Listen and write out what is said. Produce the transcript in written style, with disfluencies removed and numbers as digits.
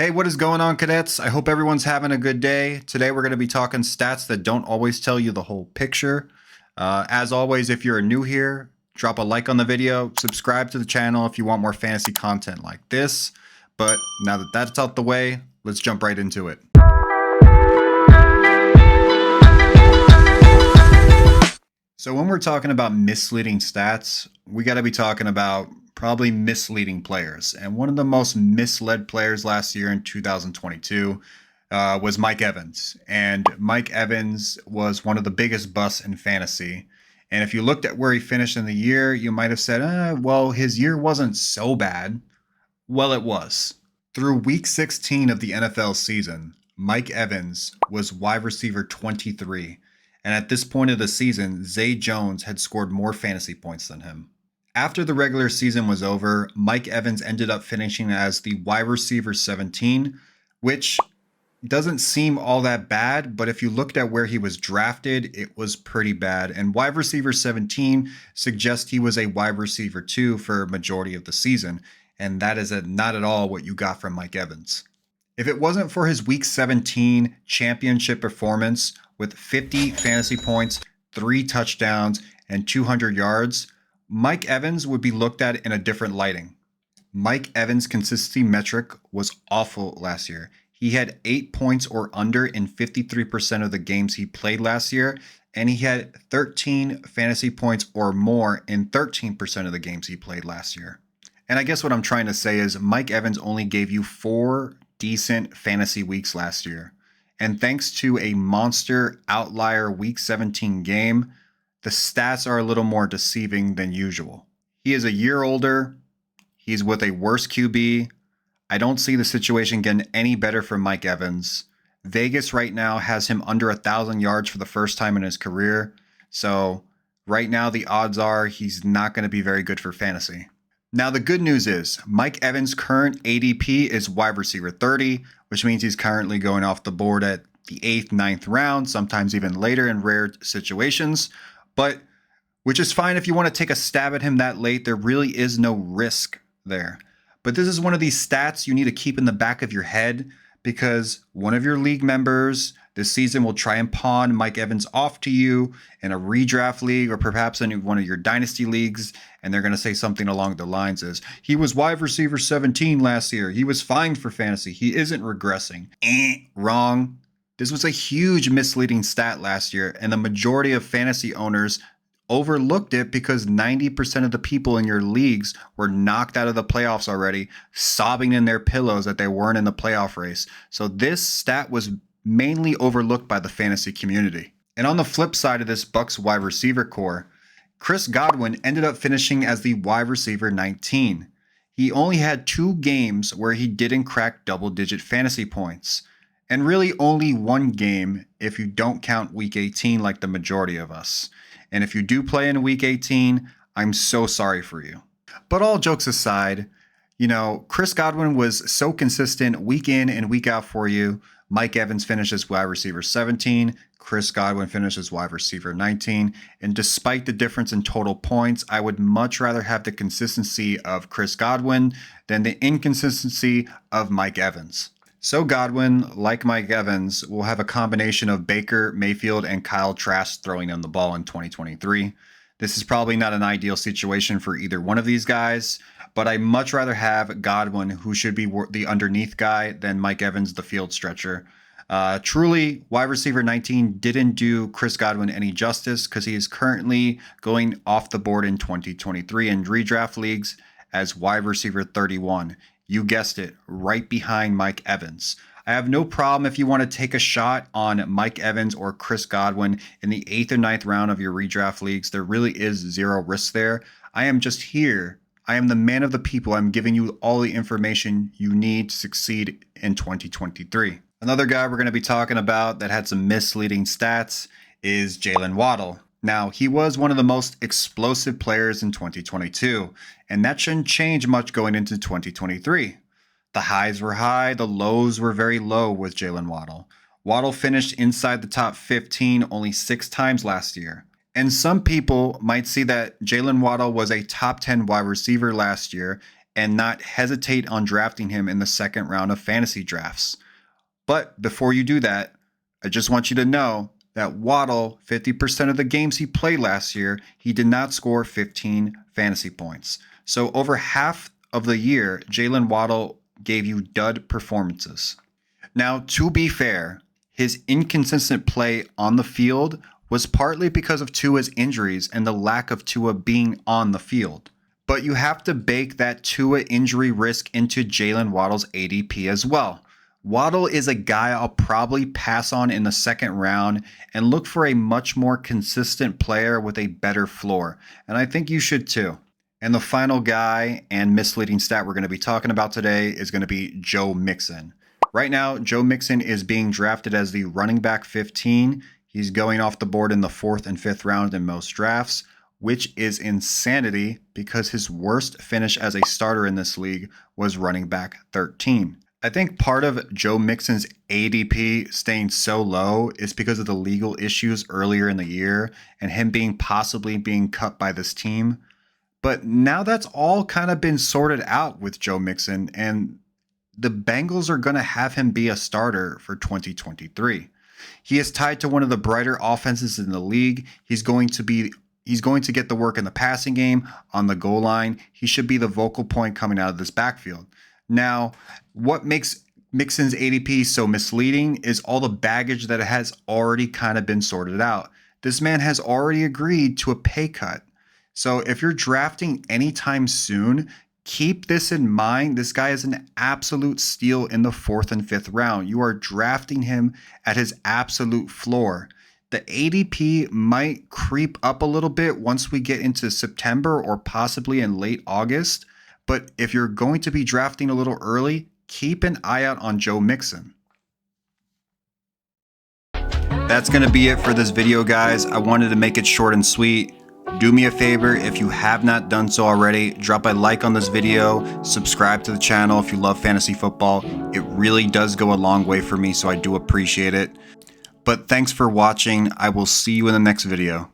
Hey, what is going on, cadets? I hope everyone's having a good day. Today, we're going to be talking stats that don't always tell you the whole picture. As always, if you're new here, drop a like on the video, subscribe to the channel if you want more fantasy content like this. But now that that's out the way, let's jump right into it. So when we're talking about misleading stats, we got to be talking about probably misleading players. And one of the most misled players last year in 2022 was Mike Evans. And Mike Evans was one of the biggest busts in fantasy. And if you looked at where he finished in the year, you might have said, well, his year wasn't so bad. Well, it was. Through week 16 of the NFL season, Mike Evans was wide receiver 23. And at this point of the season, Zay Jones had scored more fantasy points than him. After the regular season was over, Mike Evans ended up finishing as the wide receiver 17, which doesn't seem all that bad, but if you looked at where he was drafted, it was pretty bad. And wide receiver 17 suggests he was a wide receiver 2 for a majority of the season, and that is not at all what you got from Mike Evans. If it wasn't for his week 17 championship performance with 50 fantasy points, 3 touchdowns, and 200 yards, Mike Evans would be looked at in a different lighting. Mike Evans' consistency metric was awful last year. He had 8 points or under in 53% of the games he played last year, and he had 13 fantasy points or more in 13% of the games he played last year. And I guess what I'm trying to say is Mike Evans only gave you 4 decent fantasy weeks last year. And thanks to a monster outlier week 17 game, the stats are a little more deceiving than usual. He is a year older. He's with a worse QB. I don't see the situation getting any better for Mike Evans. Vegas right now has him under 1,000 yards for the first time in his career. So right now the odds are he's not going to be very good for fantasy. Now, the good news is Mike Evans' current ADP is wide receiver 30, which means he's currently going off the board at the 8th, 9th round, sometimes even later in rare situations. But which is fine if you want to take a stab at him that late. There really is no risk there. But this is one of these stats you need to keep in the back of your head because one of your league members this season will try and pawn Mike Evans off to you in a redraft league or perhaps in one of your dynasty leagues. And they're going to say something along the lines as, he was wide receiver 17 last year. He was fine for fantasy. He isn't regressing. Wrong. This was a huge misleading stat last year, and the majority of fantasy owners overlooked it because 90% of the people in your leagues were knocked out of the playoffs already, sobbing in their pillows that they weren't in the playoff race. So this stat was mainly overlooked by the fantasy community. And on the flip side of this Bucs wide receiver core, Chris Godwin ended up finishing as the wide receiver 19. He only had 2 games where he didn't crack double-digit fantasy points. And really only 1 game if you don't count week 18 like the majority of us. And if you do play in week 18, I'm so sorry for you. But all jokes aside, Chris Godwin was so consistent week in and week out for you. Mike Evans finishes wide receiver 17. Chris Godwin finishes wide receiver 19. And despite the difference in total points, I would much rather have the consistency of Chris Godwin than the inconsistency of Mike Evans. So Godwin, like Mike Evans, will have a combination of Baker, Mayfield, and Kyle Trask throwing him the ball in 2023. This is probably not an ideal situation for either one of these guys, but I much rather have Godwin, who should be the underneath guy, than Mike Evans, the field stretcher. Truly, wide receiver 19 didn't do Chris Godwin any justice because he is currently going off the board in 2023 in redraft leagues as wide receiver 31. You guessed it, right behind Mike Evans. I have no problem if you want to take a shot on Mike Evans or Chris Godwin in the 8th or 9th round of your redraft leagues. There really is zero risk there. I am just here. I am the man of the people. I'm giving you all the information you need to succeed in 2023. Another guy we're going to be talking about that had some misleading stats is Jalen Waddle. Now, he was one of the most explosive players in 2022, and that shouldn't change much going into 2023. The highs were high, the lows were very low with Jalen Waddle. Waddle finished inside the top 15 only 6 times last year. And some people might see that Jalen Waddle was a top 10 wide receiver last year and not hesitate on drafting him in the second round of fantasy drafts. But before you do that, I just want you to know that Waddle, 50% of the games he played last year, he did not score 15 fantasy points. So over half of the year, Jalen Waddle gave you dud performances. Now, to be fair, his inconsistent play on the field was partly because of Tua's injuries and the lack of Tua being on the field. But you have to bake that Tua injury risk into Jalen Waddle's ADP as well. Waddle is a guy I'll probably pass on in the second round and look for a much more consistent player with a better floor. And I think you should too. And the final guy and misleading stat we're going to be talking about today is going to be Joe Mixon. Right now, Joe Mixon is being drafted as the running back 15. He's going off the board in the 4th and 5th round in most drafts, which is insanity because his worst finish as a starter in this league was running back 13. I think part of Joe Mixon's ADP staying so low is because of the legal issues earlier in the year and him possibly being cut by this team. But now that's all kind of been sorted out with Joe Mixon, and the Bengals are going to have him be a starter for 2023. He is tied to one of the brighter offenses in the league. He's going to get the work in the passing game, on the goal line. He should be the vocal point coming out of this backfield. Now, what makes Mixon's ADP so misleading is all the baggage that has already kind of been sorted out. This man has already agreed to a pay cut. So if you're drafting anytime soon, keep this in mind. This guy is an absolute steal in the 4th and 5th round. You are drafting him at his absolute floor. The ADP might creep up a little bit once we get into September or possibly in late August. But if you're going to be drafting a little early, keep an eye out on Joe Mixon. That's going to be it for this video, guys. I wanted to make it short and sweet. Do me a favor, if you have not done so already, drop a like on this video, subscribe to the channel if you love fantasy football. It really does go a long way for me, so I do appreciate it. But thanks for watching. I will see you in the next video.